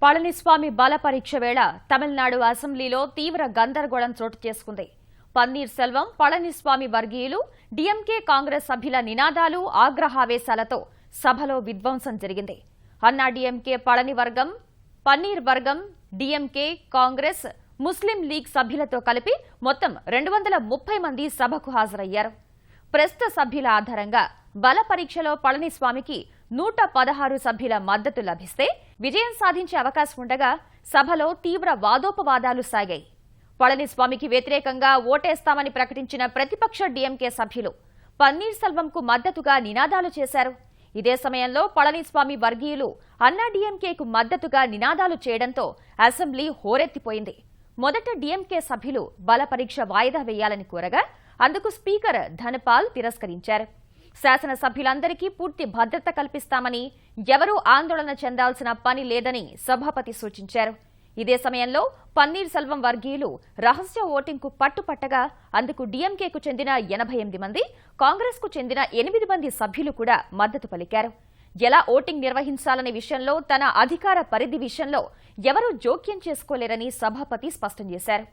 పళనిస్వామి బల పరీక్ష వేళ తమిళనాడు అసెంబ్లీలో తీవ్ర గందరగోళం చోటు చేసుకుంది. పన్నీర్ సెల్వం, పళనిస్వామి వర్గీయులు, డీఎంకే కాంగ్రెస్ సభ్యుల నినాదాలు, ఆగ్రహావేశాలతో సభలో విధ్వంసం జరిగింది. అన్నా డీఎంకే పన్నీర్ వర్గం, డీఎంకే, కాంగ్రెస్, ముస్లిం లీగ్ సభ్యులతో కలిపి మొత్తం 230 మంది సభకు హాజరయ్యారు. ప్రస్తుత సభ్యుల ఆధారంగా బల పరీక్షలో పళనిస్వామికి 116 సభ్యుల మద్దతు లభిస్తే విజయం సాధించే అవకాశం ఉండగా సభలో తీవ్ర వాదోపవాదాలు సాగాయి. పళనిస్వామికి వ్యతిరేకంగా ఓటేస్తామని ప్రకటించిన ప్రతిపక్ష డీఎంకే సభ్యులు పన్నీర్ సెల్వంకు మద్దతుగా నినాదాలు చేశారు. ఇదే సమయంలో పళనిస్వామి వర్గీయులు అన్నా డీఎంకేకు మద్దతుగా నినాదాలు చేయడంతో అసెంబ్లీ హోరెత్తిపోయింది. మొదట డీఎంకే సభ్యులు బల పరీక్ష వాయిదా వేయాలని కోరగా అందుకు స్పీకర్ ధనపాల్ తిరస్కరించారు. శాసనసభ్యులందరికీ పూర్తి భద్రత కల్పిస్తామని, ఎవరూ ఆందోళన చెందాల్సిన పని లేదని సభాపతి సూచించారు. ఇదే సమయంలో పన్నీర్ సెల్వం వర్గీయులు రహస్య ఓటింగ్కు పట్టుపట్టగా అందుకు డీఎంకేకు చెందిన 88 మంది, కాంగ్రెస్కు చెందిన 8 మంది సభ్యులు కూడా మద్దతు పలికారు. ఎలా ఓటింగ్ నిర్వహించాలనే విషయంలో తన అధికార పరిధి విషయంలో ఎవరూ జోక్యం చేసుకోలేరని సభాపతి స్పష్టం చేశారు.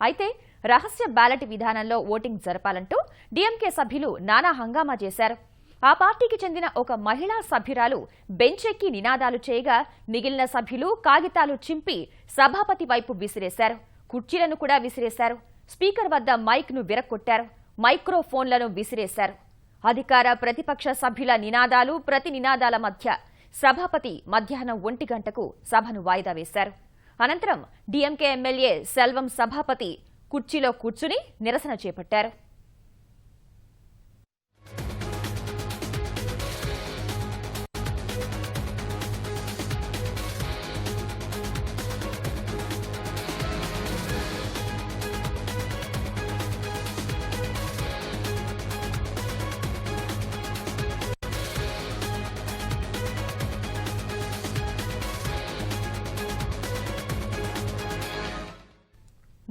అయితే రహస్య బ్యాలెట్ విధానంలో ఓటింగ్ జరపాలంటూ డీఎంకే సభ్యులు నానా హంగామా చేశారు. ఆ పార్టీకి చెందిన ఒక మహిళా సభ్యురాలు బెంచెక్కి నినాదాలు చేయగా మిగిలిన సభ్యులు కాగితాలు చింపి సభాపతి వైపు విసిరేశారు. కుర్చీలను కూడా విసిరేశారు. స్పీకర్ వద్ద మైక్ను విరక్కొట్టారు. మైక్రోఫోన్లను విసిరేశారు. అధికార ప్రతిపక్ష సభ్యుల నినాదాలు, ప్రతి నినాదాల మధ్య సభాపతి మధ్యాహ్నం 1 గంటకు సభను వాయిదా వేశారు. అనంతరం డీఎంకే ఎమ్మెల్యే సెల్వం సభాపతి కుర్చీలో కూర్చుని నిరసన చేపట్టారు.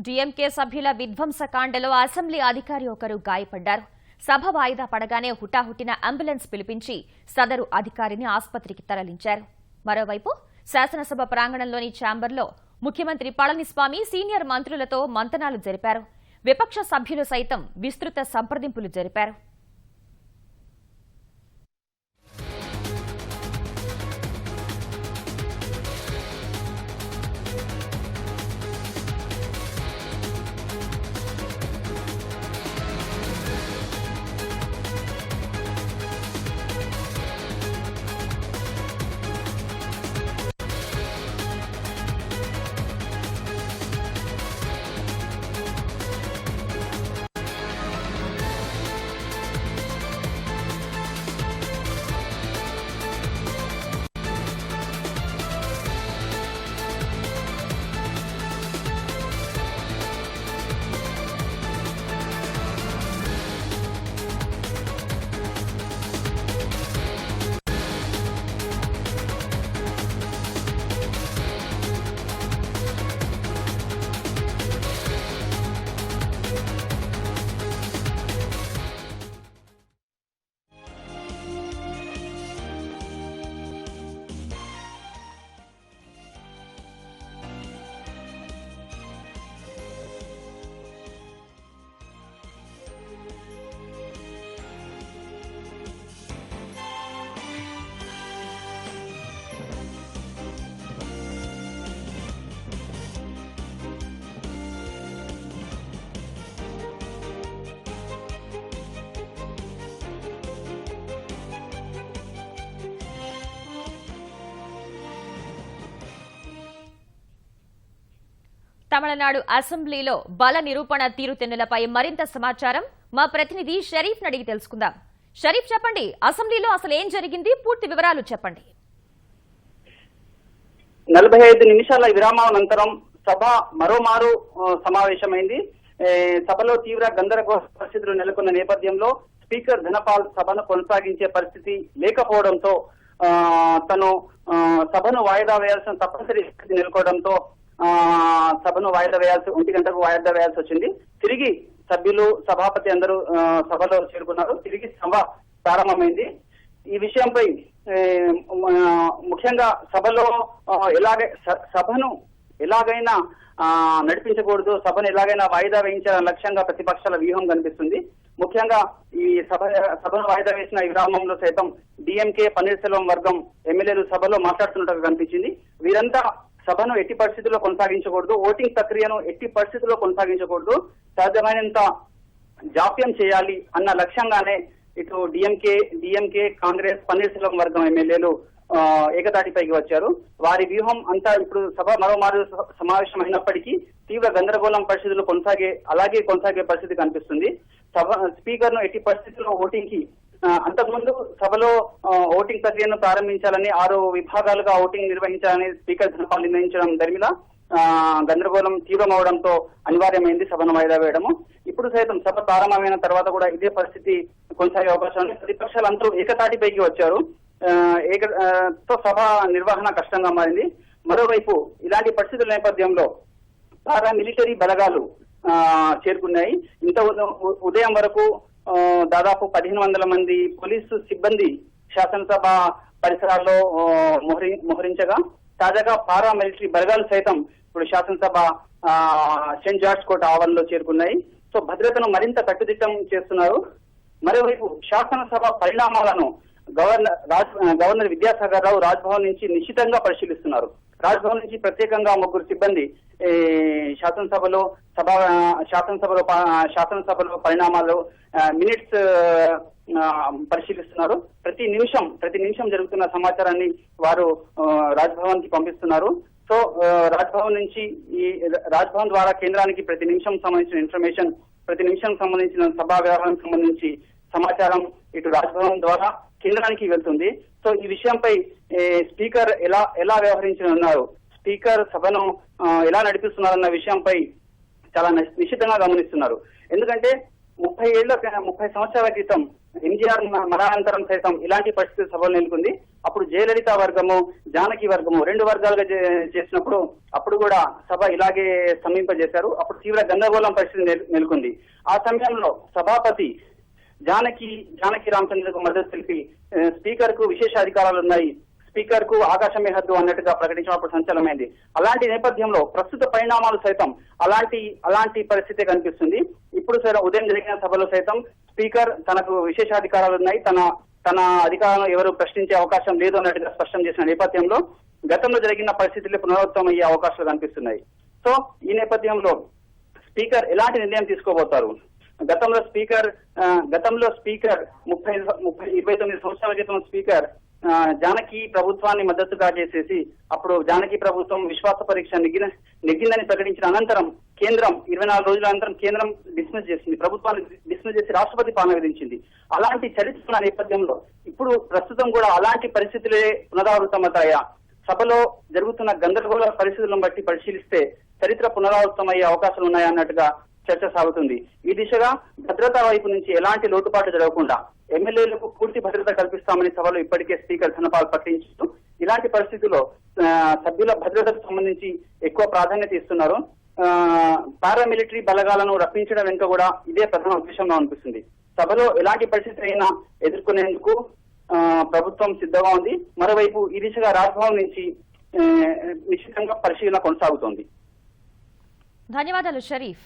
డీఎంకే సభ్యుల విధ్వంసకాండలో అసెంబ్లీ అధికారి ఒకరు గాయపడ్డారు. సభ వాయిదా పడగానే హుటాహుటిన అంబులెన్స్ పిలిపించి సదరు అధికారిని ఆసుపత్రికి తరలించారు. మరోవైపు శాసనసభ ప్రాంగణంలోని ఛాంబర్లో ముఖ్యమంత్రి పళనిస్వామి సీనియర్ మంత్రులతో మంతనాలు జరిపారు. విపక్ష సభ్యులు సైతం విస్తృత సంప్రదింపులు జరిపారు. తమిళనాడు అసెంబ్లీలో బల నిరూపణ తీరుతెన్నులపై మరింత సమాచారం మా ప్రతినిధి షరీఫ్ అడిగి తెలుసుకుందాం. షరీఫ్, చెప్పండి, అసెంబ్లీలో అసలు ఏం జరిగింది, పూర్తి వివరాలు చెప్పండి. 45 నిమిషాల విరామానంతరం సభ మరోమారు సమావేశమైంది. సభలో తీవ్ర గందరగోళ పరిస్థితులు నెలకొన్న నేపథ్యంలో స్పీకర్ ధనపాల్ సభను కొనసాగించే పరిస్థితి లేకపోవడంతో తను సభను వాయిదా వేయాల్సిన తప్పనిసరి నెలకొనడంతో సభను వాయిదా వేయాల్సి 1 గంటకు వాయిదా వేయాల్సి వచ్చింది. తిరిగి సభ్యులు, సభాపతి అందరూ సభలో చేరుకున్నారు. తిరిగి సభ ప్రారంభమైంది. ఈ విషయంపై ముఖ్యంగా సభలో సభను ఎలాగైనా నడిపించకూడదు, సభను ఎలాగైనా వాయిదా వేయించాలన్న లక్ష్యంగా ప్రతిపక్షాల వ్యూహం కనిపిస్తుంది. ముఖ్యంగా ఈ సభను వాయిదా వేసిన ఈ విరామంలో సైతం డిఎంకే పన్నీర్సెల్వం వర్గం ఎమ్మెల్యేలు సభలో మాట్లాడుతున్నట్టుగా కనిపించింది. వీరంతా సభను ఎట్టి పరిస్థితుల్లో కొనసాగించకూడదు, ఓటింగ్ ప్రక్రియను ఎట్టి పరిస్థితుల్లో కొనసాగించకూడదు, సాధ్యమైనంత జాప్యం చేయాలి అన్న లక్ష్యంగానే ఇటు డిఎంకే కాంగ్రెస్ పన్నీర్సెల్వం వర్గం ఎమ్మెల్యేలు ఏకతాటిపైకి వచ్చారు. వారి వ్యూహం అంతా ఇప్పుడు సభ మరోమారు సమావేశం అయినప్పటికీ తీవ్ర గందరగోళం పరిస్థితులు కొనసాగే పరిస్థితి కనిపిస్తుంది. స్పీకర్ ను ఎట్టి పరిస్థితుల్లో ఓటింగ్ కి అంతకుముందు సభలో ఓటింగ్ ప్రక్రియను ప్రారంభించాలని 6 విభాగాలుగా ఓటింగ్ నిర్వహించాలని స్పీకర్ ధనపాల్ నిర్ణయించడం దరిమిలా గందరగోళం తీవ్రమవడంతో అనివార్యమైంది సభను వాయిదా వేయడము. ఇప్పుడు సైతం సభ ప్రారంభమైన తర్వాత కూడా ఇదే పరిస్థితి కొనసాగే అవకాశం ఉంది. ప్రతిపక్షాలందరూ ఏకతాటిపైకి వచ్చారు. సభ నిర్వహణ కష్టంగా మారింది. మరోవైపు ఇలాంటి పరిస్థితుల నేపథ్యంలో పారామిలిటరీ బలగాలు చేరుకున్నాయి. ఇంత ఉదయం వరకు దాదాపు 1500 మంది పోలీసు సిబ్బంది శాసనసభ పరిసరాల్లో మోహరించగా తాజాగా పారామిలిటరీ బలగాలు సైతం ఇప్పుడు శాసనసభ సెయింట్ జార్జ్ కోట ఆవరణలో చేరుకున్నాయి. సో భద్రతను మరింత కట్టుదిట్టం చేస్తున్నారు. మరోవైపు శాసనసభ పరిణామాలను గవర్నర్ విద్యాసాగర్ రావు రాజ్భవన్ నుంచి నిశితంగా పరిశీలిస్తున్నారు. రాజ్భవన్ నుంచి ప్రత్యేకంగా 3 సిబ్బంది శాసనసభలో పరిణామాలు మినిట్స్ పరిశీలిస్తున్నారు. ప్రతి నిమిషం జరుగుతున్న సమాచారాన్ని వారు రాజ్భవన్ కి పంపిస్తున్నారు. సో రాజ్భవన్ ద్వారా కేంద్రానికి ప్రతి నిమిషం సంబంధించిన ఇన్ఫర్మేషన్, ప్రతి నిమిషం సంబంధించిన సభా వ్యవహారానికి సంబంధించి సమాచారం ఇటు రాజ్భవన్ ద్వారా కేంద్రానికి వెళ్తుంది. సో ఈ విషయంపై స్పీకర్ ఎలా వ్యవహరించనున్నారు, స్పీకర్ సభను ఎలా నడిపిస్తున్నారన్న విషయంపై చాలా నిశ్చితంగా గమనిస్తున్నారు. ఎందుకంటే 30 సంవత్సరాల క్రితం ఎంజీఆర్ మరణానంతరం సైతం ఇలాంటి పరిస్థితి సభలు నెలకొంది. అప్పుడు జయలలిత వర్గము, జానకి వర్గము 2 వర్గాలుగా చేసినప్పుడు అప్పుడు కూడా సభ ఇలాగే స్తంభింపజేశారు. అప్పుడు తీవ్ర గందరగోళం పరిస్థితి నెలకొంది. ఆ సమయంలో సభాపతి జానకి రామచంద్రకు మద్దతు తెలిపి స్పీకర్ కు విశేష అధికారాలు ఉన్నాయి, స్పీకర్ కు ఆకాశమే హద్దు అన్నట్టుగా ప్రకటించినప్పుడు సంచలనమైంది. అలాంటి నేపథ్యంలో ప్రస్తుత పరిణామాలు సైతం అలాంటి పరిస్థితి కనిపిస్తుంది. ఇప్పుడు ఉదయం జరిగిన సభలో సైతం స్పీకర్ తనకు విశేషాధికారాలు ఉన్నాయి, తన అధికారాలను ఎవరు ప్రశ్నించే అవకాశం లేదు అన్నట్టుగా స్పష్టం చేసిన నేపథ్యంలో గతంలో జరిగిన పరిస్థితులు పునరావృతం అయ్యే అవకాశాలు కనిపిస్తున్నాయి. సో ఈ నేపథ్యంలో స్పీకర్ ఎలాంటి నిర్ణయం తీసుకోబోతారు? గతంలో స్పీకర్ 29 సంవత్సరాల క్రితం స్పీకర్ జానకి ప్రభుత్వాన్ని మద్దతుగా చేసేసి అప్పుడు జానకి ప్రభుత్వం విశ్వాస పరీక్ష నెగ్గిందని ప్రకటించిన అనంతరం కేంద్రం 24 రోజుల అనంతరం కేంద్రం డిస్మిస్ చేసింది, ప్రభుత్వాన్ని డిస్మిస్ చేసి రాష్ట్రపతి పాలన విధించింది. అలాంటి చరిత్ర నేపథ్యంలో ఇప్పుడు ప్రస్తుతం కూడా అలాంటి పరిస్థితులే పునరావృతమవుతాయా? సభలో జరుగుతున్న గందరగోళ పరిస్థితులను బట్టి పరిశీలిస్తే చరిత్ర పునరావృతమయ్యే అవకాశాలు ఉన్నాయన్నట్టుగా చర్చ సాగుతుంది. ఈ దిశగా భద్రతా వైపు నుంచి ఎలాంటి లోటుపాటు జరగకుండా ఎమ్మెల్యేలకు పూర్తి భద్రత కల్పిస్తామని సభలో ఇప్పటికే స్పీకర్ ధనపాల్ ప్రకటించారు. ఇలాంటి పరిస్థితుల్లో సభ్యుల భద్రతకు సంబంధించి ఎక్కువ ప్రాధాన్యత ఇస్తున్నారు. పారామిలిటరీ బలగాలను రప్పించడం వెనుక కూడా ఇదే ప్రధాన ఉద్దేశంగా అనిపిస్తుంది. సభలో ఎలాంటి పరిస్థితి అయినా ఎదుర్కొనేందుకు ప్రభుత్వం సిద్ధంగా ఉంది. మరోవైపు ఈ దిశగా రాజ్భవన్ నుంచి నిశ్చితంగా పరిశీలన కొనసాగుతోంది. ధన్యవాదాలు షరీఫ్.